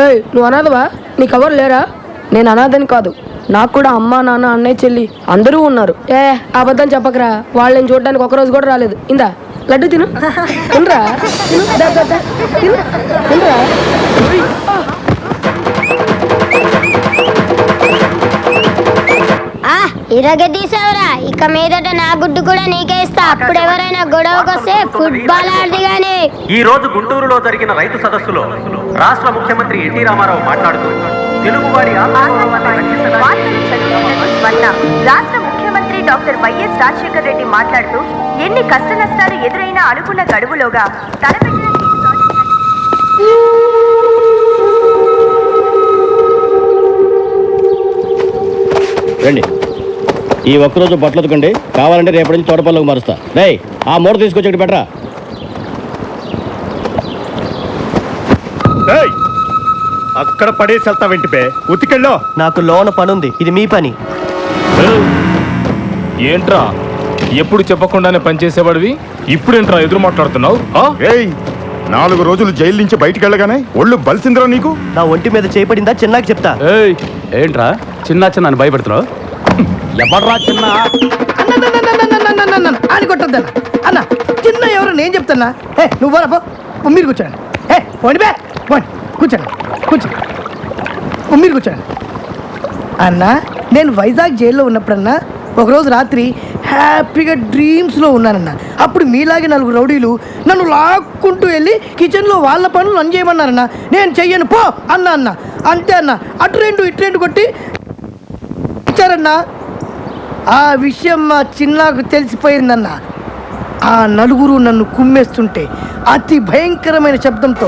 ఏయ్, నువ్వు అనాథవా? నీకు ఎవరు లేరా? నేను అనాథని కాదు, నాకు కూడా అమ్మ నాన్న అన్నయ్య చెల్లి అందరూ ఉన్నారు. అబద్ధం చెప్పకరా, వాళ్ళని చూడడానికి ఒకరోజు కూడా రాలేదు. ఇందా లడ్డు తిను, తినరా, తిను, దా, దా, దా, తిను, తినరా. ఇరగదీసావురా, ఇక మీదట నా గుడ్డు కూడా నీకే ఇస్తా. అప్పుడు ఎవరైనా గొడవకొస్తే ఫుట్బాల్ ఆడది గాని. ఈ రోజు గుంటూరులో జరిగిన రైతు సదస్సులో రాష్ట్ర ముఖ్యమంత్రి ఎన్టీ రామారావు మాట్లాడుతూ తెలుగువాడి రాష్ట్ర ముఖ్యమంత్రి డాక్టర్ వైఎస్ రాజశేఖర రెడ్డి మాట్లాడుతూ ఎన్ని కష్ట నష్టాలు ఎదురైనా అనుకున్న గడువులోగా తలపెట్టిన రండి, ఈ ఒక్కరోజు బట్టలు ఉతకండి, కావాలంటే రేపటి నుంచి తోటపల్లికి మారుస్తా. రేయ్, ఆ మూట తీసుకొచ్చి ఇక్కడ పెట్టరా. అక్కడ పడేసి వెళ్తా వెంటిపే, ఉతికెళ్ళో. నాకు లోన పనుంది, ఇది మీ పని. ఏంట్రా ఎప్పుడు చెప్పకుండానే పనిచేసేవాడివి, ఇప్పుడేంట్రా ఎదురు మాట్లాడుతున్నావు? 4 రోజులు జైలు నుంచి బయటికి వెళ్ళగానే ఒళ్ళు బలిసిందిరా నీకు. నా ఒంటి మీద చేపడిందా చిన్నాకి చెప్తా. ఏంట్రా చిన్న భయపెడుతున్నావు? ఎవడ్రా చిన్న అని కొట్టద్దన్న అన్న, చిన్న ఎవరు నేను చెప్తున్నా. నువ్వు పోరా, మీరు కూర్చోండి. పోండి బే, పోండి, కూర్చోండి, కూర్చోండి, మీరు కూర్చోండి. అన్న, నేను వైజాగ్ జైల్లో ఉన్నప్పుడన్నా ఒకరోజు రాత్రి హ్యాపీగా డ్రీమ్స్లో ఉన్నానన్న. అప్పుడు మీలాగే 4 రౌడీలు నన్ను లాక్కుంటూ వెళ్ళి కిచెన్లో వాళ్ళ పనులు నన్ను చేయమన్నారన్న. నేను చెయ్యను పో అన్న. అంతే అన్న, అటు 2 ఇటు 2 కొట్టి ఇచ్చారన్న. ఆ విషయం మా చిన్నాకు తెలిసిపోయిందన్న. ఆ 4 నన్ను కుమ్మేస్తుంటే అతి భయంకరమైన శబ్దంతో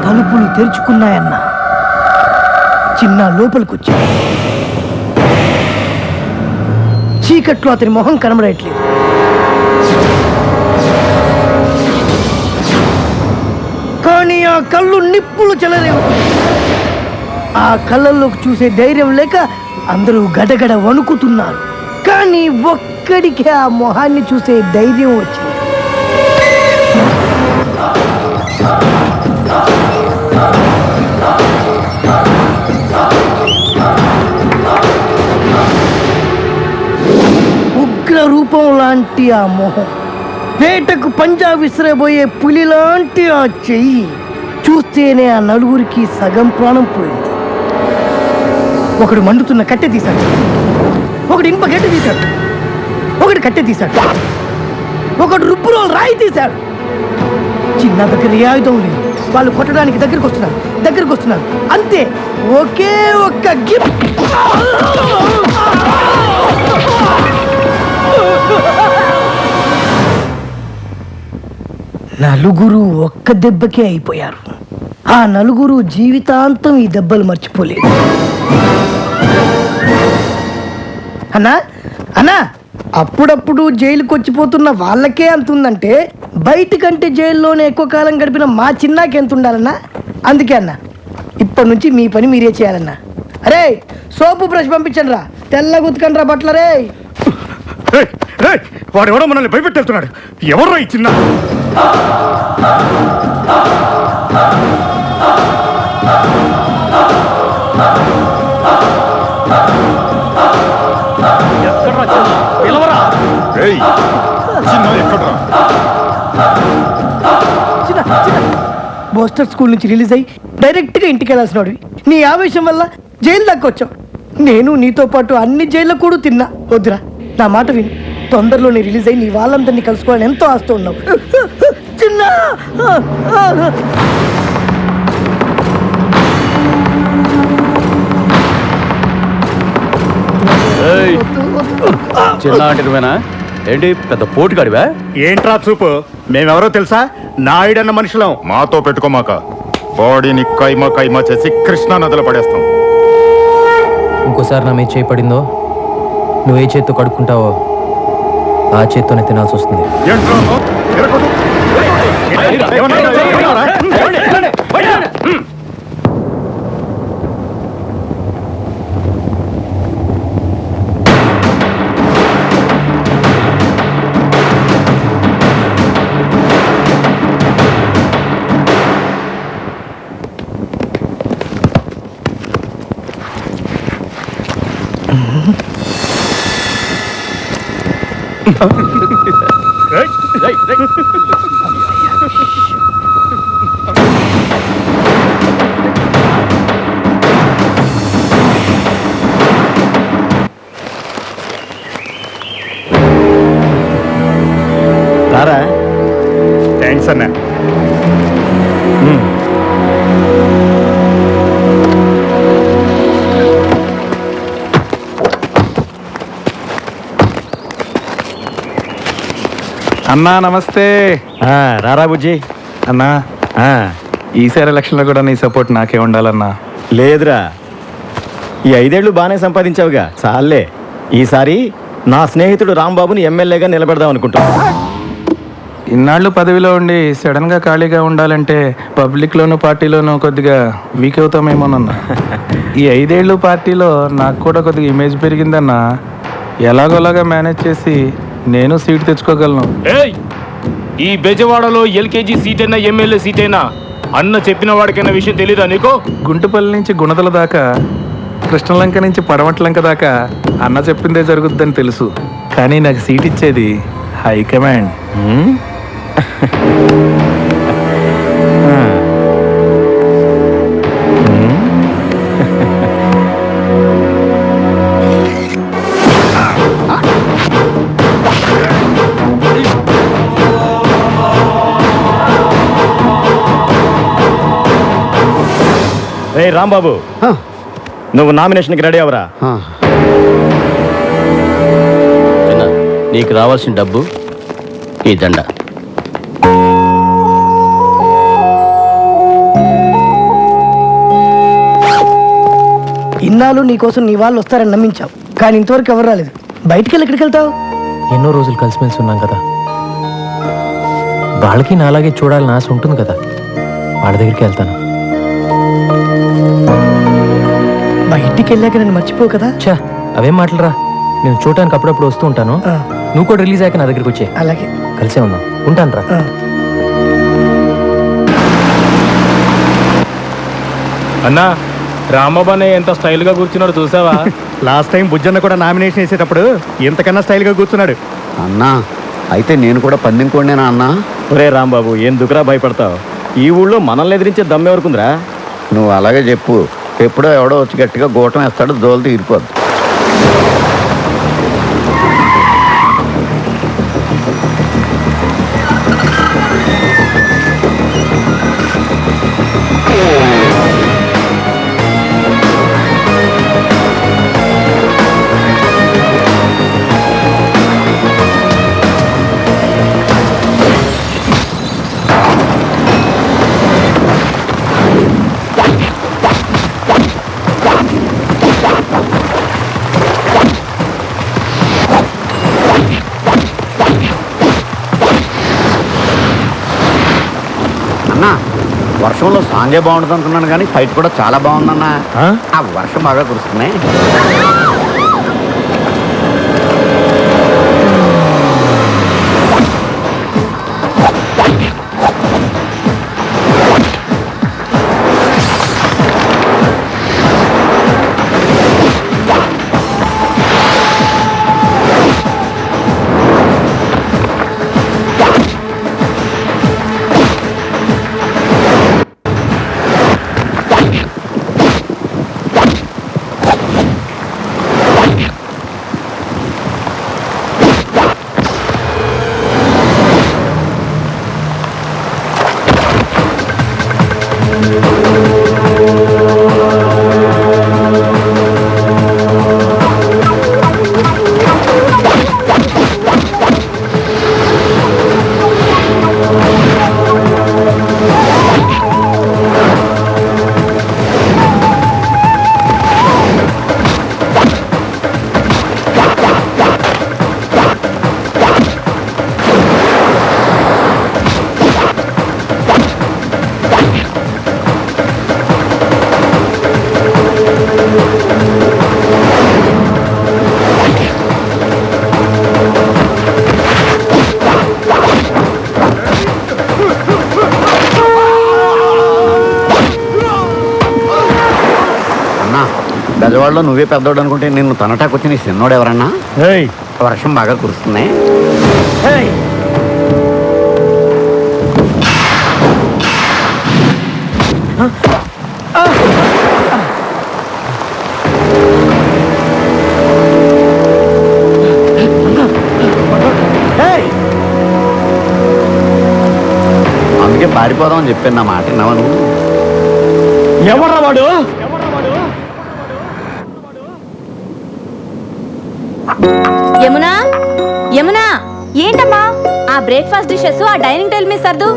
తలుపులు తెరుచుకున్నాయన్న. చిన్న లోపలికొచ్చి చీకట్లో అతని మొహం కనబడట్లేదు. కానీ ఆ కళ్ళు నిప్పులు చెలరేవు. ఆ కళ్ళల్లోకి చూసే ధైర్యం లేక అందరూ గడగడ వణుకుతున్నారు. కానీ ఒక్కడికే ఆ మొహాన్ని చూసే ధైర్యం వచ్చింది. ఉగ్ర రూపం లాంటి ఆ మొహం, వేటకు పంజా విసిరబోయే పులి లాంటి ఆ చెయ్యి చూస్తేనే ఆ 4 సగం ప్రాణం పోయింది. ఒకడు మండుతున్న కట్టె తీశాడు, ఒకడు ఇనుప గడ్డి తీశాడు, ఒకడు కట్టె తీశాడు, ఒకడు రుబ్బురోలు రాయి తీశాడు. చిన్న దగ్గర ఏ ఆయుధం లేదు. వాళ్ళు కొట్టడానికి దగ్గరికి వస్తున్నారు. అంతే, ఒకే ఒక్క గిఫ్ట్. నలుగురు ఒక్క దెబ్బకే అయిపోయారు. ఆ 4 జీవితాంతం ఈ దెబ్బలు మర్చిపోలేదు. అన్నా, అప్పుడప్పుడు జైలుకి వచ్చిపోతున్న వాళ్ళకే అంతుందంటే బయటకంటే జైల్లోనే ఎక్కువ కాలం గడిపిన మా చిన్నాకి ఎంత ఉండాలన్నా. అందుకే అన్న, ఇప్పటి నుంచి మీ పని మీరే చేయాలన్నా. అరే, సోపు బ్రష్ పంపించండి రా, తెల్లగా ఉతకండి రా బట్టలరే. వాడు ఎవడో మనల్ని భయపెట్టేస్తున్నాడు. ఎవరో ఈ చిన్న? బోస్టర్ స్కూల్ నుంచి రిలీజ్ అయ్యి డైరెక్ట్గా ఇంటికి వెళ్ళాల్సిన వాడివి. నీ ఆవేశం వల్ల జైలు దాకా వచ్చావు. నేను నీతో పాటు అన్ని జైల్లో కూడా తిన్నా. వద్దురా, నా మాట విని తొందరలోనే రిలీజ్ అయ్యి నీ వాళ్ళందరినీ కలుసుకోవాలని ఎంతో ఆస్తూ ఉన్నావు. చిన్న చిన్న అంటే నువ్వేనా? ఏంటి పెద్ద పోటుగాడివా? ఏంట్రా చూపు? మేమెవరో తెలుసా? నాయుడన్న మనుషులం. మాతో పెట్టుకోమాక, బాడీని కైమా చేసి కృష్ణా నదిలో పడేస్తాం. ఇంకోసారి నా మీద చేయి పడిందో, నువ్వు ఏ చేత్తో కడుక్కుంటావో ఆ చేత్తోనే తినాల్సి వస్తుంది. రారా. థ్యాంక్స్ అన్న. అన్నా నమస్తే. రారా బుజ్జి. అన్నా ఈసారి ఎలక్షన్లో కూడా నీ సపోర్ట్ నాకే ఉండాలన్నా. లేదురా, ఈ 5 ఏళ్ళు బాగానే సంపాదించావుగా, చాలే. ఈసారి నా స్నేహితుడు రాంబాబుని ఎమ్మెల్యేగా నిలబెడదాం అనుకుంటున్నా. ఇన్నాళ్ళు పదవిలో ఉండి సడన్గా ఖాళీగా ఉండాలంటే పబ్లిక్లోనూ పార్టీలోనూ కొద్దిగా వీక్ అవుతామేమోనన్నా. ఈ 5 ఏళ్ళు పార్టీలో నాకు కూడా కొద్దిగా ఇమేజ్ పెరిగిందన్నా. ఎలాగోలాగా మేనేజ్ చేసి నేను సీట్ తెచ్చుకోగలను. ఈ బెజవాడలో ఎల్కేజీ సీట్ అయినా ఎమ్మెల్యే సీట్ అయినా అన్న చెప్పిన వాడికైనా విషయం తెలీదా నీకు? గుంటుపల్లి నుంచి గుణదల దాకా, కృష్ణలంక నుంచి పడమట్లంక దాకా అన్న చెప్పిందే జరుగుద్దని తెలుసు. కానీ నాకు సీట్ ఇచ్చేది హైకమాండ్. రే రాంబాబు, నువ్వు నామినేషన్కి రెడీ అవరా. నీకు రావాల్సిన డబ్బు ఈ దండ. ఇన్నాళ్ళు నీకోసం నీ వాళ్ళు వస్తారని నమ్మించావు, కానీ ఇంతవరకు ఎవరు రాలేదు. బయటికి వెళ్ళి ఎక్కడికి వెళ్తావు? ఎన్నో రోజులు కలిసిమెలిసి ఉన్నాం కదా, వాళ్ళకి నాలాగే చూడాలని ఆశ ఉంటుంది కదా, వాళ్ళ దగ్గరికి వెళ్తాను. బయటికి వెళ్ళాక నన్ను మర్చిపోవు కదా. చా, అవేం మాటలరా. నేను చూడటానికి అప్పుడప్పుడు వస్తూ ఉంటాను. నువ్వు కూడా రిలీజ్ అయ్యాక నా దగ్గరికి వచ్చే. అలాగే, కలిసే ఉందాం. ఉంటాను రా. అన్నా, రామబాబు ఎంత స్టైల్గా కూర్చున్నాడు చూసావా? లాస్ట్ టైం బుజ్జన్న కూడా నామినేషన్ వేసేటప్పుడు ఇంతకన్నా స్టైల్గా కూర్చున్నాడు. అన్నా, అయితే నేను కూడా పందెం కోడినేనా అన్నా? ఒరే రాంబాబు, ఎందుకురా భయపడతావు? ఈ ఊళ్ళో మనల్ని ఎదిరించే దమ్మెవరకుందిరా? నువ్వు అలాగే చెప్పు. ఎప్పుడో ఎవడో వచ్చి గట్టిగా గోటం వేస్తాడు, దోలు తీరిపోద్దు. వర్షంలో సాంగే బాగుంటుంది అనుకున్నాను, కానీ ఫైట్ కూడా చాలా బాగుందన్నా. ఆ వర్షం బాగా కురుస్తున్నాయి. బెజవాడలో నువ్వే పెద్దోడు అనుకుంటే నిన్ను తనటాకు వచ్చి నీ చిన్నోడు ఎవరన్నా? వర్షం బాగా కురుస్తుంది. అందుకే పారిపోదామని చెప్పాను. నా మాట విన్నావా నువ్వు? ఎవర్రా వాడు? యమునా, యమునా, ఏంటమ్మా ఆ బ్రేక్ఫాస్ట్ డిషెస్ ఆ డైనింగ్ టేబుల్ మీద సర్దు.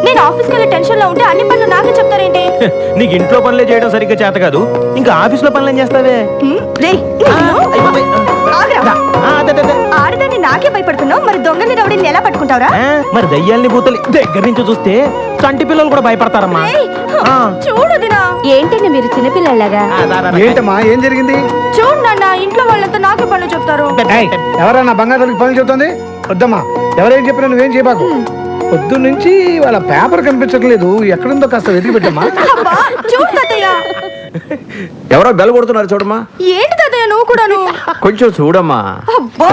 నేను ఆఫీస్కి వెళ్ళే టెన్షన్ లో ఉంటే అన్ని పనులు నాకే చెప్తారేంటి? నీకు ఇంట్లో పనులే చేయడం సరిగ్గా చేత కాదు, ఇంకా ఆఫీస్ లో పనులు ఏం చేస్తావే? ఆడదాన్ని నాకే భయపడుతున్నావు, మరి దొంగని రౌడీని ఎలా పట్టుకుంటావురా? మరి దయ్యాల్ని భూతల్ని దగ్గర నుంచి చూస్తే చంటి పిల్లలు కూడా భయపడతారమ్మా. చూడు దినా, ఏంటి మీరు చిన్నపిల్లలాగా? ఏంటమ్మా, ఏం జరిగింది? చూడు నాన్న, ఇంట్లో వాళ్ళంతా నాకే పనులు చెప్తారు. ఎవరన్నా బంగారానికి పనులు చెప్తుంది? వద్దమ్మా, ఎవరేం చెప్పినా నువ్వేం చేయబాకు. పొద్దు నుంచి వాళ్ళ పేపర్ కనిపించట్లేదు, ఎక్కడుందో కాస్త వెతికి పెట్టమ్మా. చూడు తాతయ్య, ఎవరో బెల్ కొడుతున్నారు చూడమ్మా. ఏంటి తాతయ్య నువ్వు కూడాను? కొంచెం చూడమ్మా. అబ్బా,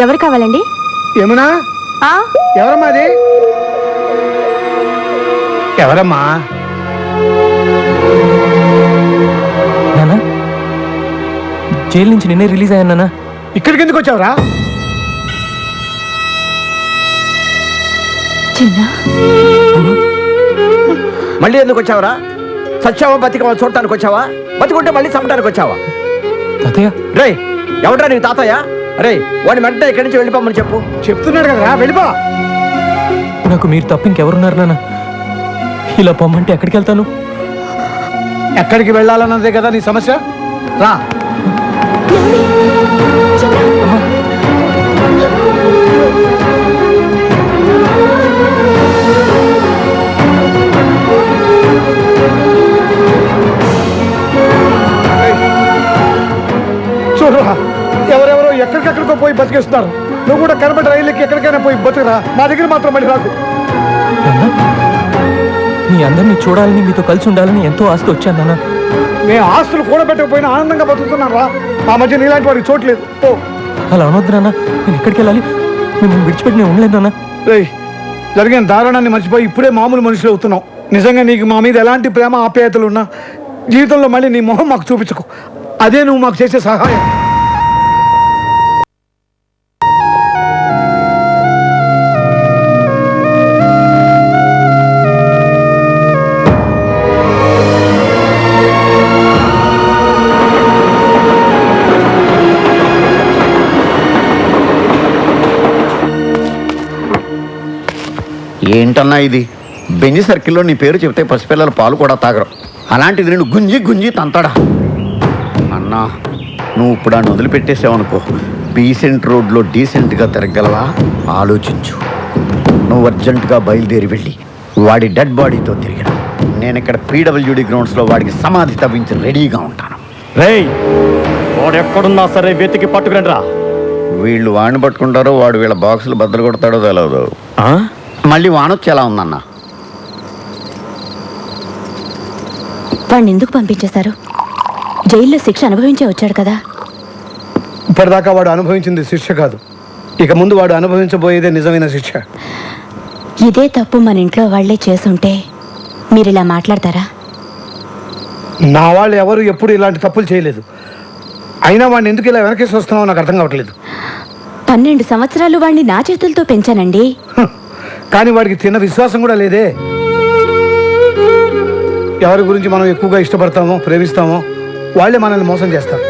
ఎవరు కావాలండి? యమునా, ఎవరమ్మా అది? ఎవరమ్మా? నానా, జైలు నుంచి నిన్నే రిలీజ్ అయ్యాను నాన్న. ఇక్కడికి ఎందుకు వచ్చావురా? మళ్ళీ ఎందుకు వచ్చావరా? సచ్చావా బతికవా చూడటానికి వచ్చావా? బతికుంటే మళ్ళీ చంపడానికి వచ్చావా? తాతయ్య, రే ఎవడ్రా నీకు తాతయ్య? రే వాడిని వెంటనే ఇక్కడి నుంచి వెళ్ళిపోమని చెప్పు. చెప్తున్నాడు కదరా, వెళ్ళిపో. నాకు మీరు తప్ప ఇంకెవరున్నారు నాన్న? ఇలా పొమ్మంటే ఎక్కడికి వెళ్తాను? ఎక్కడికి వెళ్ళాలన్నదే కదా నీ సమస్య. రా. చూడరా, ఎవరెవరో ఎక్కడికెక్కడికో పోయి బతికేస్తున్నారు. నువ్వు కూడా కనబడి రైలుకి ఎక్కడికైనా పోయి బతుకురా, మా దగ్గర మాత్రం మళ్ళీ రాకు. మీ అందరినీ చూడాలని, మీతో కలిసి ఉండాలని ఎంతో ఆస్తి వచ్చాను నాన్న. మేము ఆస్తులు కూడా పెట్టకపోయినా ఆనందంగా బతుకుతున్నాం రా. ఆ మధ్య నీలాంటి వాడికి చోట్లేదు. ఓ అలా అనొద్దు నాన్న, నేను ఎక్కడికి వెళ్ళాలి? మిమ్మల్ని విడిచిపెట్టి నేను ఉండలేదు నాన్న. రేయ్, జరిగిన దారుణాన్ని మర్చిపోయి ఇప్పుడే మామూలు మనుషులు అవుతున్నావు. నిజంగా నీకు మా మీద ఎలాంటి ప్రేమ ఆప్యాయతలు ఉన్నా జీవితంలో మళ్ళీ నీ మొహం మాకు చూపించకు. అదే నువ్వు మాకు చేసే సహాయం. ఏంటన్నా ఇది? బెంజి సర్కిల్లో నీ పేరు చెప్తే పసిపిల్లలు పాలు కూడా తాగరు. అలాంటిది నేను గుంజి గుంజి తంతాడా? అన్నా, నువ్వు ఇప్పుడు ఆ వదిలిపెట్టేసావనుకో, డీసెంట్ రోడ్లో డీసెంట్గా తిరగలవా? ఆలోచించు. నువ్వు అర్జెంటుగా బయలుదేరి వెళ్ళి వాడి డెడ్ బాడీతో తిరిగిన నేను ఇక్కడ పీడబ్ల్యూడి గ్రౌండ్స్లో వాడికి సమాధి తవ్వించి రెడీగా ఉంటాను. రేయ్, వాడు ఎక్కడున్నా సరే వెతికి పట్టుకురండి రా. వీళ్ళు వాడిని పట్టుకుంటారో వాడు వీళ్ళ బాక్సులు బద్దలు కొడతాడో తెలియదు. మళ్ళీ వానొచ్చి ఎలా ఉందన్నా? వాడిని ఎందుకు పంపించేశారు? జైల్లో శిక్ష అనుభవించే వచ్చాడు కదా. ఇప్పటిదాకా వాడు అనుభవించింది శిక్ష కాదు, ఇక ముందు వాడు అనుభవించబోయేదే నిజమైన శిక్ష. ఇదే తప్పు మన ఇంట్లో వాళ్లే చేసుంటే మీరు ఇలా మాట్లాడతారా? నా వాళ్ళు ఎవరు ఎప్పుడు ఇలాంటి తప్పులు చేయలేదు. అయినా వాడిని ఎందుకు ఇలా వెనకేసి వస్తున్నావో నాకు అర్థం కావట్లేదు. 12 సంవత్సరాలు వాడిని నా చేతులతో పెంచానండి. కానీ వాడికి తిన్న విశ్వాసం కూడా లేదే. ఎవరి గురించి మనం ఎక్కువగా ఇష్టపడతామో ప్రేమిస్తామో వాళ్ళే మనల్ని మోసం చేస్తారు.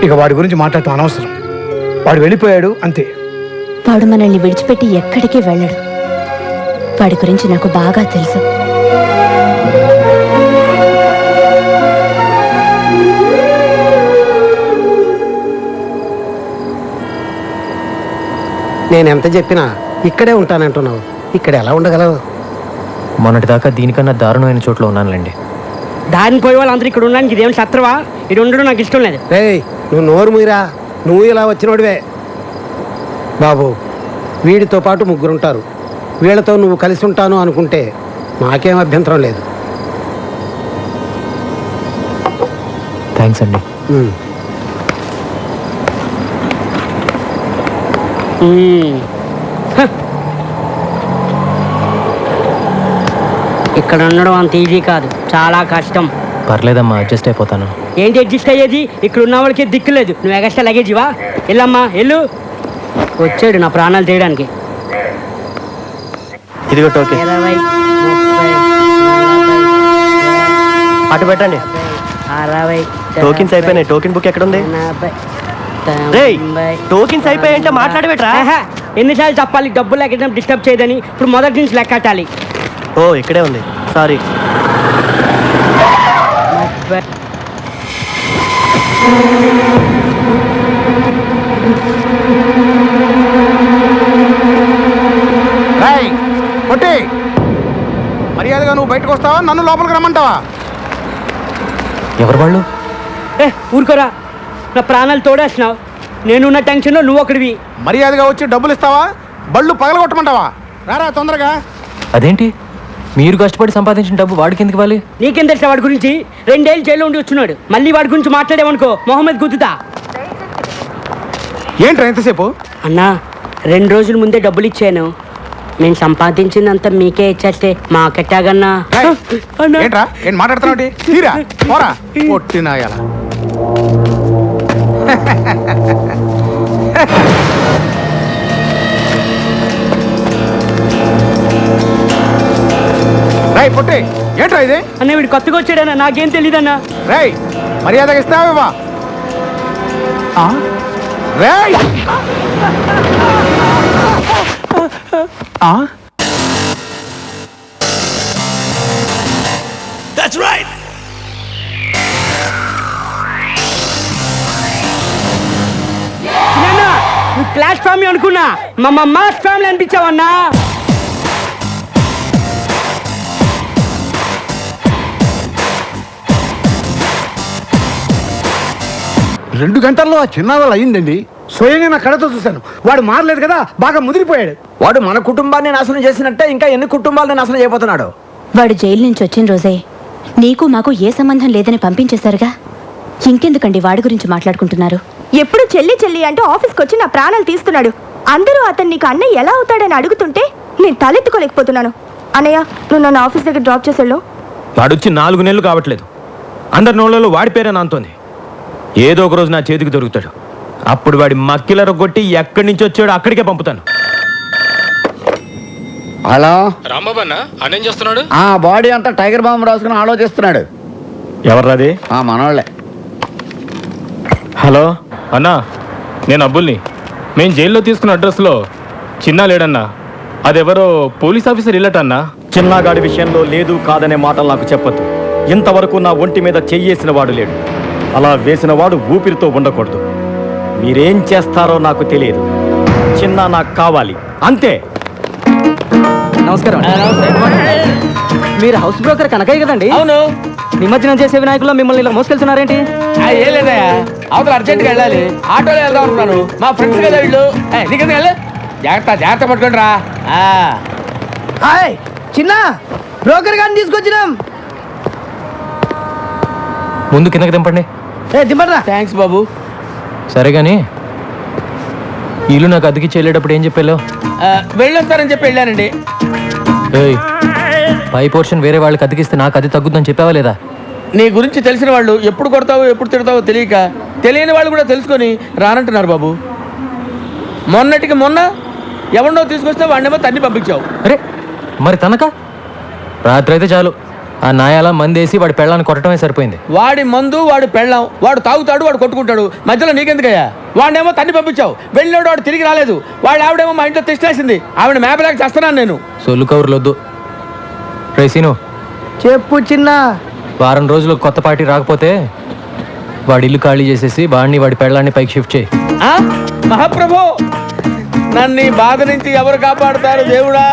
ఇక వాడి గురించి మాట్లాడటం అనవసరం. వాడు వెళ్ళిపోయాడు అంతే. వాడు మనల్ని విడిచిపెట్టి ఎక్కడికి వెళ్ళడు. వాడి గురించి నాకు బాగా తెలుసు. నేనెంత చెప్పినా ఇక్కడే ఉంటానంటున్నావు, ఇక్కడ ఎలా ఉండగలవు? మొన్నటిదాకా దీనికన్నా దారుణమైన చోట్ల ఉన్నానులేండి. దారిని పోయే వాళ్ళందరూ ఇక్కడ ఉండడానికి ఇదేమి శత్రువా? ఇది ఉండడం నాకు ఇష్టం లేదు. నువ్వు నోరు మూయరా, నువ్వు ఇలా వచ్చినోడివే. బాబు, వీడితో పాటు 3 ఉంటారు. వీళ్ళతో నువ్వు కలిసి ఉంటాను అనుకుంటే నాకేం అభ్యంతరం లేదు. థ్యాంక్స్ అండి. ఇక్కడ ఉండడం అంత ఈజీ కాదు, చాలా కష్టం. పర్లేదమ్మా, అడ్జస్ట్ అయిపోతాను. ఏంటి అడ్జస్ట్ అయ్యేది? ఇక్కడ ఉన్న వాళ్ళకి దిక్కు లేదు, నువ్వు ఎగస్ట్రా లగేజివా? వెళ్ళమ్మా వెళ్ళు. వచ్చాడు నా ప్రాణాలు తీయడానికి. ఇదిగో టోకెన్. 20, 30, అటు పెట్టండి. 60, టోకెన్స్ అయిపోయినాయి. టోకెన్ బుక్ ఎక్కడ ఉంది? 40, టోకెన్స్ అయిపోయాయంటే మాట్లాడబెట్రా. ఎన్నిసార్లు చెప్పాలి డబ్బులు లెక్కడం డిస్టర్బ్ చేయదని? ఇప్పుడు మొదటి నుంచి లెక్కటాలి. ఓ ఇక్కడే ఉంది, సారీ. కొట్టి మర్యాదగా నువ్వు బయటకు వస్తావా, నన్ను లోపలికి రమ్మంటావా? ఎవరు వాళ్ళు? ఊరుకోరా, నా ప్రాణాలు తోడేస్తున్నావు. నేనున్న టెన్షన్లో నువ్వు ఒకడివి. మర్యాదగా వచ్చి డబ్బులు ఇస్తావా, బళ్ళు పగలగొట్టమంటావా? రారా తొందరగా. అదేంటి, మీరు కష్టపడి సంపాదించిన డబ్బు వాడికి ఎందుకు ఇవ్వాలి? నీకేం తెలుసా వాడి గురించి? 2 ఏళ్ళు జైల్లో ఉండి వచ్చున్నాడు. మళ్ళీ వాడి గురించి మాట్లాడేవనుకో మొహమ్మద్ గుద్దుతా. ఏంట్రా ఎంతసేపు? అన్నా, 2 రోజుల ముందే డబ్బులు ఇచ్చాను. నేను సంపాదించిందంతా మీకే ఇచ్చేస్తే మాకెట్టాగన్నా. ఏంట్రా ఏం మాట్లాడుతున్నావు? తీరా పోరా కొట్టినాయాల. రై పొట్టి, ఏంట్రా ఇది? అన్న వీడు కొత్తగా వచ్చాడన్నా, నాకేం తెలీదన్నా. రై మర్యాదగా ఇస్తావా? రై That's right. నువ్వు క్లాస్ ఫ్యామిలీ అనుకున్నా, మా మాస్ ఫ్యామిలీ అనిపించావన్నా. రెండు గంటల్లో ఆ చిన్నావాళ్ళు అయిందండి. స్వయంగా నా కళ్ళతో చూశాను. వాడు మారలేదు కదా, బాగా ముదిరిపోయాడు. వాడు మన కుటుంబాన్ని నాశనం చేసినట్టే ఇంకా ఎన్ని కుటుంబాలను నాశనం చేయబోతున్నాడు. వాడు జైలు నుంచి వచ్చిన రోజే నీకు మాకు ఏ సంబంధం లేదని పంపించేశారుగా. ఇంకెందుకండి వాడి గురించి మాట్లాడుకుంటున్నారు? ఎప్పుడు చెల్లి చెల్లి అంటూ ఆఫీస్కి వచ్చి నా ప్రాణాలు తీస్తున్నాడు. అందరూ అతను నీకు అన్నయ్య ఎలా అవుతాడని అడుగుతుంటే నేను తలెత్తుకోలేకపోతున్నాను. అన్నయ్య, నువ్వు నన్ను ఆఫీస్ దగ్గర డ్రాప్ చేసాడు. వాడొచ్చి 4 నెలలు కావట్లేదు. అందరి నోళ్ళలో వాడి పేరే నాంతోంది. ఏదో ఒక రోజు నా చేతికి దొరుకుతాడు. అప్పుడు వాడి మక్కిల రొగ్గొట్టి ఎక్కడి నుంచి వచ్చాడో అక్కడికే పంపుతాను. హలో రాంబాబు అన్న, అన్నేం చేస్తున్నాడు? ఆ బాడీ అంతా టైగర్ బాంబు రాసుకుని ఆలోచిస్తున్నాడు. ఎవర్రాది? మనోళ్ళే. హలో అన్నా, నేను అబ్బుల్ని. మేము జైల్లో తీసుకున్న అడ్రస్లో చిన్న లేడన్నా. అదెవరో పోలీస్ ఆఫీసర్ ఇల్లటన్నా. చిన్నగాడి విషయంలో లేదు కాదనే మాటలు నాకు చెప్పొద్దు. ఇంతవరకు నా ఒంటి మీద చెయ్యేసిన వాడు లేడు. అలా వేసిన వాడు ఊపిరితో ఉండకూడదు. మీరేం చేస్తారో నాకు తెలియదు. చిన్న నాకు కావాలి, అంతే. నమస్కారం. మీరు హౌస్ బ్రోకర్ కనకయ్య కదండి? అవును. నిమజ్జనం చేసే వినాయకుల్లో మిమ్మల్ని ఇలా మోసుకెళ్తున్నారేంటి? ఏం లేదయ్యా, అవతల అర్జెంట్గా వెళ్ళాలి. ఆటోలో వెళ్దాం అనుకున్నాను. మా ఫ్రెండ్స్ కదా వీళ్ళు. నీకెందుకు వెళ్ళి జాగ్రత్త పట్టుకోండి రా. హాయ్ చిన్న, బ్రోకర్ గారిని తీసుకొచ్చినాం. ముందు కిందకి దింపండి. దింపరా. థ్యాంక్స్ బాబు. సరే కానీ ఇల్లు నాకు అద్దెకి వెళ్ళేటప్పుడు ఏం చెప్పాలో? వెళ్ళొస్తారని చెప్పి వెళ్ళానండి. ఏయ్, పై పోర్షన్ వేరే వాళ్ళకి అద్దెకిస్తే నాకు అది తగ్గుద్దని చెప్పావా లేదా? నీ గురించి తెలిసిన వాళ్ళు ఎప్పుడు కొడతావో ఎప్పుడు తిడతావో తెలియక తెలియని వాళ్ళు కూడా తెలుసుకొని రానంటున్నారు బాబు. మొన్నటికి మొన్న ఎవరినో తీసుకొస్తే వాడినేమో తన్ని పంపించావు. అరే మరి తనక రాత్రి అయితే చాలు ఆ నాయాల మందేసి వాడి పెళ్ళాన్ని కొట్టడమే సరిపోయింది. వాడి మందు వాడు పెళ్ళాం, వాడు తాగుతాడు, వాడు కొట్టుకుంటాడు. మధ్యలో నీకెందుకయ్యా? వాడినేమో తన్ని పంపించావు. వెళ్ళినాడు, వాడు తిరిగి రాలేదు. వాడు ఆవిడేమో మా ఇంట్లో తెచ్చేసింది. ఆవిడ మేపలేక చేస్తున్నాను నేను. సొల్లు కవర్లు వద్దు. రేసీను చెప్పు చిన్న. వారం రోజులు కొత్త పార్టీ రాకపోతే వాడి ఇల్లు ఖాళీ చేసేసి వాడిని వాడి పెళ్ళాన్ని పైకి షిఫ్ట్ చేయి. మహాప్రభు, నన్ను ఈ బాధ నుంచి ఎవరు కాపాడుతారు దేవుడా?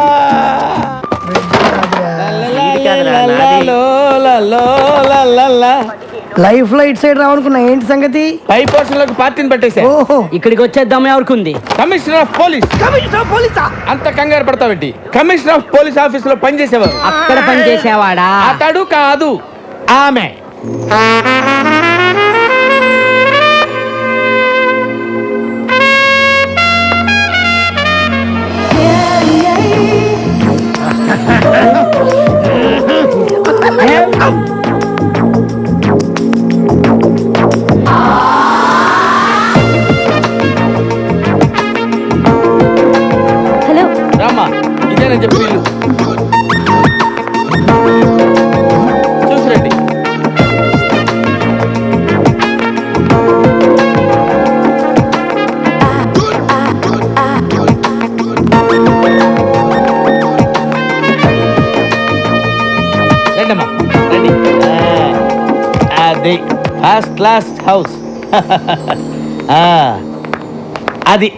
లైఫ్ లో ఇటు సైడ్ రావనుకున్నా. ఏంటి సంగతి? పై పోర్షన్ లోకి పార్టీని పెట్టేసా. ఓహో, ఇక్కడికి వచ్చేద్దాం ఎవరికి? Commissioner of police. కమిషనర్ పోలీసా? అంత కంగారు పడతావేంటి? కమిషనర్ ఆఫ్ పోలీస్ ఆఫీస్ లో పనిచేసేవారు. అక్కడ పని చేసేవాడా? అతడు కాదు, ఆమె. First class house.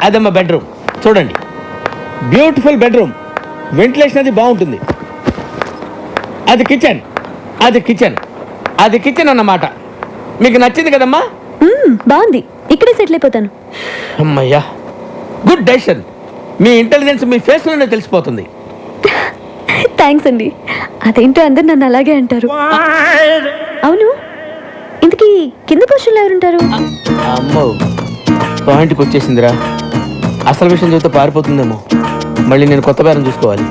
అదమ్మా బెడ్రూమ్. చూడండి, బ్యూటిఫుల్ బెడ్రూమ్, వెంటిలేషన్ అది బాగుంటుంది. అది కిచెన్, అది కిచెన్ అన్నమాట. మీకు నచ్చింది కదమ్మా? బాగుంది, ఇక్కడే సెటిల్ అయిపోతాను. అమ్మయ్యా, గుడ్ డెసిషన్. మీ ఇంటెలిజెన్స్ మీ ఫేస్లోనే తెలిసిపోతుంది. థ్యాంక్స్ అండి. అదేంటో అందరు నన్ను అలాగే అంటారు. అవును, ఇంతకీ కింద పోస్టుల్లో ఎవరుంటారు? అమ్మో, పాయింట్కి వచ్చేసిందిరా. అసలు విషయం చెబితే పారిపోతుందేమో. మళ్ళీ నేను కొత్త బేరం చూసుకోవాలి.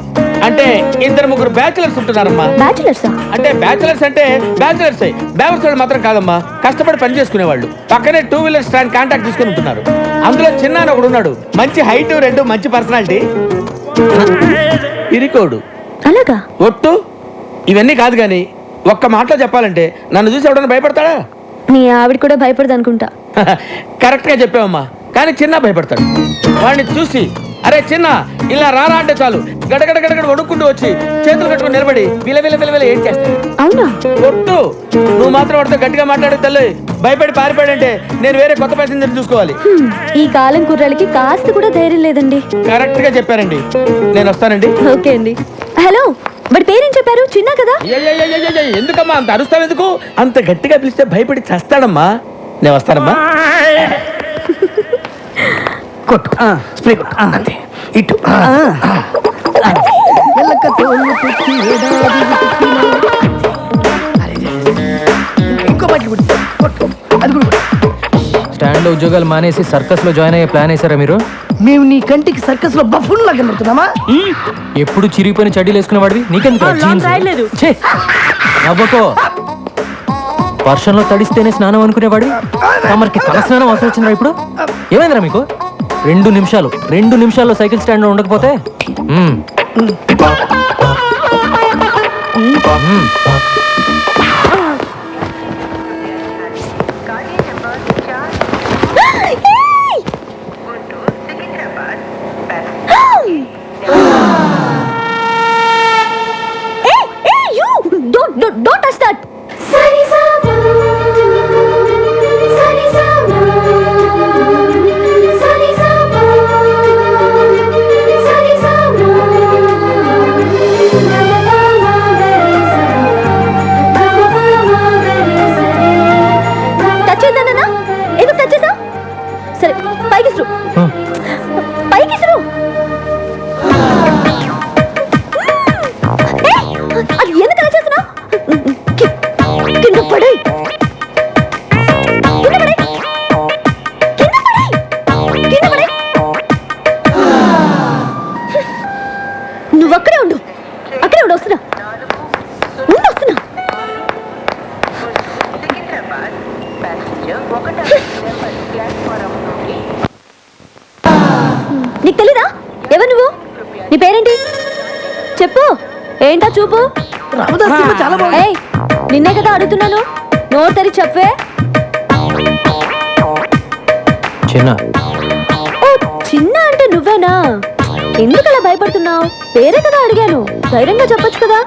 అంటే 2-3 బ్యాచులర్స్ ఉంటున్నారమ్మా. బ్యాచులర్సా? అంటే బ్యాచులర్స్ బ్యాచులర్స్ వాళ్ళు మాత్రం కాదమ్మా, కష్టపడి పని చేసుకునే వాళ్ళు. పక్కనే 2 వీలర్ స్టాండ్ కాంటాక్ట్ తీసుకుని ఉంటున్నారు. అందులో చిన్న అని ఒకడు ఉన్నాడు, మంచి హైట్, 2 మంచి పర్సనాలిటీ, ఇరికోడు. అలాగా? ఒట్టు. ఇవన్నీ కాదు కానీ ఒక్క మాటలో చెప్పాలంటే నన్ను చూసి ఎవడన్నా భయపడతాడా? మీ ఆవిడ కూడా భయపడదు అనుకుంటా. కరెక్ట్ గా చెప్పావమ్మా, కానీ చిన్న భయపడతాడు. వాడిని చూసి అరే చిన్న ఇలా రారా అంటే చాలు గడగడ గడగడ వణుక్కుంటూ వచ్చి చేతులు కట్టుకుని నిలబడి విలవిల ఏం చేస్తాడు. అవునా? ఒట్టు. నువ్వు మాత్రం వాడితో గట్టిగా మాట్లాడే తల్లి, భయపడి పారిపోయాడంటే నేను వేరే కొత్త ప్యాసింజర్ చూసుకోవాలి. ఈ కాలం కుర్రాళ్ళకి కాస్త కూడా ధైర్యం లేదండి. కరెక్ట్ గా చెప్పారండి. నేను వస్తానండి. ఓకే అండి. హలో, వాడి పేరేం చెప్పారు? చిన్న కదా? ఎందుకమ్మా అంత అరుస్తావు? ఎందుకు అంత గట్టిగా పిలిస్తే భయపడి చస్తాడమ్మా. నేను వస్తానమ్మా. కొట్టు, స్ప్రే కొట్టు, అంతే. ఇటు ఇంకో బట్టి కొట్టు, అది కూడా స్టాండ్ లో ఉద్యోగాలు మానేసి సర్కస్ లో జాయిన్ అయ్యే ప్లాన్ వేసారా మీరు? మేము నీ కంటికి సర్కస్ లో బఫూన్ లాగా కనబడుతున్నామా? ఎప్పుడు చిరిగిపోయిన చడ్డీలు వేసుకునేవాడివి, నీకెందుకు? నవ్వకో. వర్షంలో తడిస్తేనే స్నానం అనుకునేవాడు, తమరికి తల స్నానం అవసరం వచ్చిందా ఇప్పుడు? ఏమైందిరా మీకు? 2 నిమిషాల్లో సైకిల్ స్టాండ్ లో ఉండకపోతే Don't touch that. సరే, పైకి అది ఎందుకు అలా చేస్తున్నావు? కింద పడే నువ్వు అక్కడే ఉండు వస్తున్నా. నీకు తెలీదా? ఎవరు నువ్వు? నీ పేరేంటి చెప్పు. ఏంటా చూపు? చాలా బాగుంది. ఏయ్, నిన్నే కదా అడుగుతున్నాను, నోరు తెరి చెప్పే. చిన్న. ఓ, చిన్న అంటే నువ్వేనా? ఎందుకు అలా భయపడుతున్నావు? పేరే కదా అడిగాను, ధైర్యంగా చెప్పొచ్చు కదా.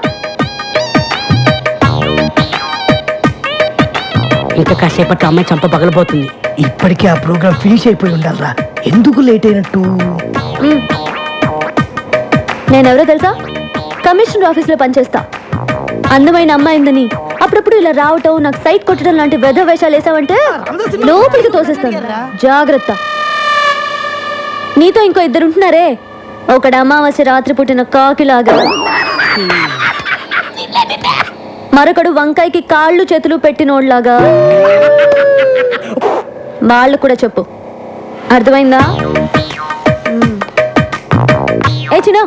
ఇంకా కాసేపట్లో అమ్మాయి చంప పగలబోతుంది. ఇప్పటికే ఆ ప్రోగ్రామ్ ఫినిష్ అయిపోయి ఉండాలరా, ఎందుకు లేట్ అయినట్టు? నేనెవరో తెలుసా? కమిషనర్ ఆఫీస్ లో పనిచేస్తా. అందమైన అమ్మాయిందని అప్పుడప్పుడు ఇలా రావటం, నాకు సైట్ కొట్టడం లాంటి వెధ వేషాలు వేసావంటే లోపలికి తోసేస్తాను, జాగ్రత్త. నీతో ఇంకో 2 ఉంటున్నారే, ఒకడు అమావాస్య రాత్రి పుట్టిన కాకిలాగా, మరొకడు వంకాయకి కాళ్ళు చేతులు పెట్టినోడ్లాగా. వాళ్ళు కూడా చెప్పు, అర్థమైందా? ఏ చిన్న,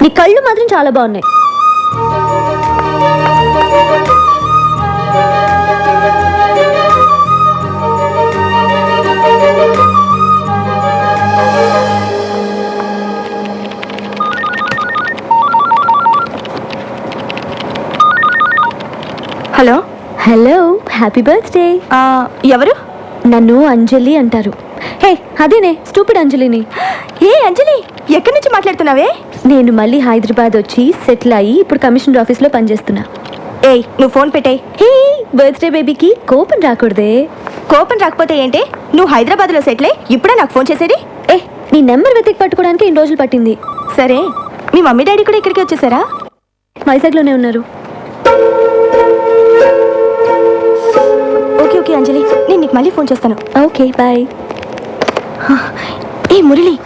నీ కళ్ళు మాత్రం చాలా బాగున్నాయి. Hello hello, happy birthday. ఎవరు? నన్ను అంజలి అంటారు. హే, అదేనే స్టూపిడ్ అంజలిని. ఏ అంజలి, ఎక్కడి నుంచి మాట్లాడుతున్నావే? నేను మళ్ళీ హైదరాబాద్ వచ్చి సెటిల్ అయ్యి ఇప్పుడు కమిషనర్ ఆఫీస్లో పనిచేస్తున్నా. ఏయ్ నువ్వు ఫోన్ పెట్టేయ్. హే బర్త్డే బేబీకి కోపం రాకూడదే. కోపం రాకపోతే ఏంటి? నువ్వు హైదరాబాద్లో సెటిల్ అయ్యి ఇప్పుడే నాకు ఫోన్ చేసేది? ఏ నీ నెంబర్ వెతికి పట్టుకోవడానికి ఇన్ని రోజులు పట్టింది. సరే మీ మమ్మీ డాడీ కూడా ఇక్కడికి వచ్చేసారా? వైజాగ్లోనే ఉన్నారు. ఓకే ఓకే అంజలి, నేను నీకు మళ్ళీ ఫోన్ చేస్తాను. Okay bye. ఏ మురళి,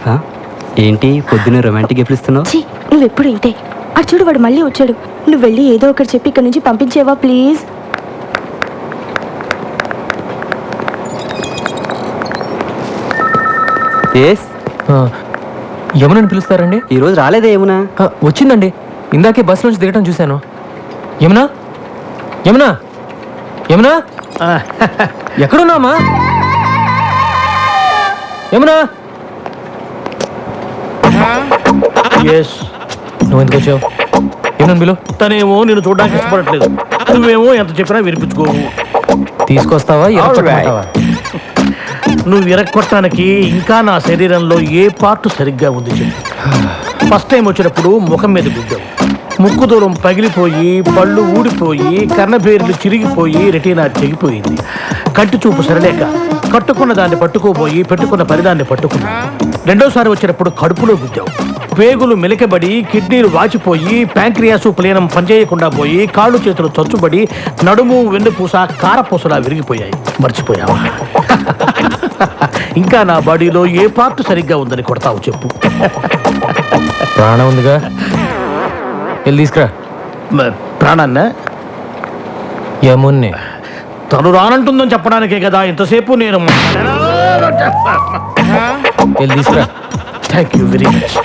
ఏంటి పొద్దున్న రొమాంటిక్ ఎప్పుడు ఛీ, నువ్వెప్పుడు ఇంతే. అటు చూడు వాడు మళ్ళీ వచ్చాడు. నువ్వు వెళ్ళి ఏదో ఒకటి చెప్పి ఇక్కడ నుంచి పంపించేవా ప్లీజ్? యమునని పిలుస్తారండి? ఈరోజు రాలేదే యమునా? వచ్చిందండి, ఇందాకే బస్ నుంచి దిగటం చూశాను. యమునా యమునా యమునా ఎక్కడున్నామా? యమునా నువ్వు ఎందుకు వచ్చావు? ఏమన్నా బిలు? తనేమో నేను చూడడానికి ఇష్టపడట్లేదు, నువ్వేమో ఎంత చెప్పినా వినిపించుకోవు. తీసుకొస్తావా ఎరగొట్టమంటావా? నువ్వు విరక్కొట్టడానికి ఇంకా నా శరీరంలో ఏ పార్ట్ సరిగ్గా ఉంది చెప్పు. ఫస్ట్ టైం వచ్చినప్పుడు ముఖం మీద గుద్దావు, ముక్కు దూరం పగిలిపోయి పళ్ళు ఊడిపోయి కర్ణబేర్లు చిరిగిపోయి రెటీనా తెగిపోయింది. కంటి చూపు సరలేక కట్టుకున్న దాన్ని పట్టుకోపోయి పెట్టుకున్న పరిదాన్ని పట్టుకున్నా. రెండోసారి వచ్చినప్పుడు కడుపులో గుద్దావు, పేగులు మెలికబడి కిడ్నీలు వాచిపోయి ప్యాంక్రియాసు ప్లీనం పనిచేయకుండా పోయి కాళ్ళు చేతులు చచ్చుబడి నడుము వెన్నుపూస కారపూసలా విరిగిపోయాయి. మర్చిపోయావా? ఇంకా నా బాడీలో ఏ పార్ట్ సరిగ్గా ఉందని కొడతావు చెప్పు. ప్రాణం ఉందిగా, వెళ్ళి తీసుకురా. ప్రాణాన్న యమున్ని తను రానంటుందని చెప్పడానికే కదా ఇంతసేపు నేను. వెళ్ళి తీసుకురా. Thank you very much.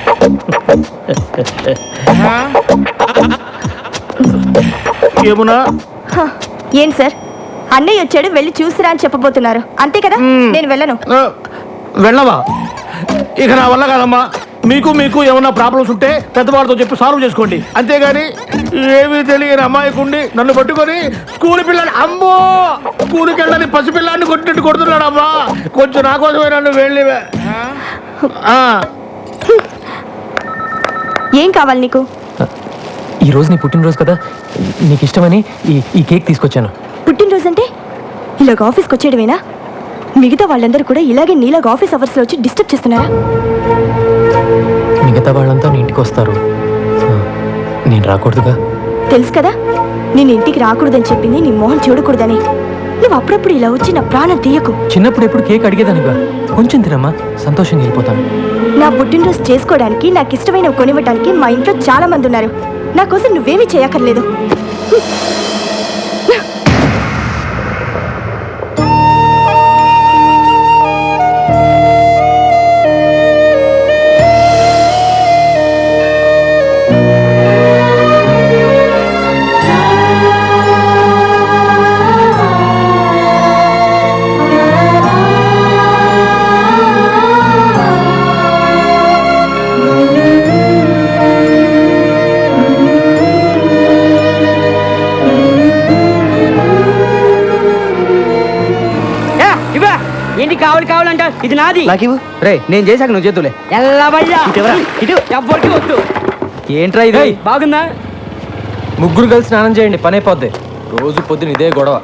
ఏమునా? ఏం సార్, అన్నయ్య వచ్చాడు వెళ్ళి చూసిరా అని చెప్పబోతున్నారు అంతే కదా? నేను వెళ్ళను. వెళ్ళవా? ఇక నా వల్ల కాదమ్మా. మీకు ఏమన్నా ప్రాబ్లమ్స్ ఉంటే పెద్దవాళ్ళతో చెప్పి సాల్వ్ చేసుకోండి, అంతేగాని ఏమీ తెలియని అమ్మాయికుండి నన్ను పట్టుకొని స్కూల్ పిల్లలు అమ్మో స్కూల్కి వెళ్ళని పసిపిల్లాన్ని కొట్టినట్టు కొడుతున్నాడు అమ్మా. కొంచెం నా కోసమే నన్ను వెళ్ళివే. ఏం కావాలి నీకు? ఈ రోజు నీ పుట్టినరోజు కదా, నీకు ఇష్టమని ఈ కేక్ తీసుకొచ్చాను. పుట్టినరోజు అంటే ఇలాగ ఆఫీస్కి వచ్చేయడమేనా? మిగతా వాళ్ళందరూ కూడా ఇలాగే నీలాగా ఆఫీస్ అవర్స్లో వచ్చి డిస్టర్బ్ చేస్తున్నారా? మిగతా వాళ్ళంతా నీ ఇంటికి వస్తారు, నేను రాకూడదుగా? తెలుసు కదా, నేను ఇంటికి రాకూడదని చెప్పింది నీ మొహం చూడకూడదని. నువ్వు అప్పుడప్పుడు ఇలా వచ్చి నా ప్రాణం తీయకు. చిన్నప్పుడు ఎప్పుడు కేక్ అడిగేదానిగా, కొంచెం తినమ్మా, సంతోషంగా వెళ్ళిపోతాను. నా పుట్టినరోజు చేసుకోవడానికి నాకు ఇష్టమైనవి కొనివ్వడానికి మా ఇంట్లో చాలా మంది ఉన్నారు. నా కోసం నువ్వేమీ చేయక్కర్లేదు. ఏంటి కావాలంట? ఇది నాది. రే నేను చేశాక నువ్వు చేతులే. ఎవ్వరికి వద్దు. ఏంట్రా ఇది? బాగుందా? ముగ్గురు కలిసి స్నానం చేయండి, పని అయిపోద్ది. రోజు పొద్దున ఇదే గొడవ.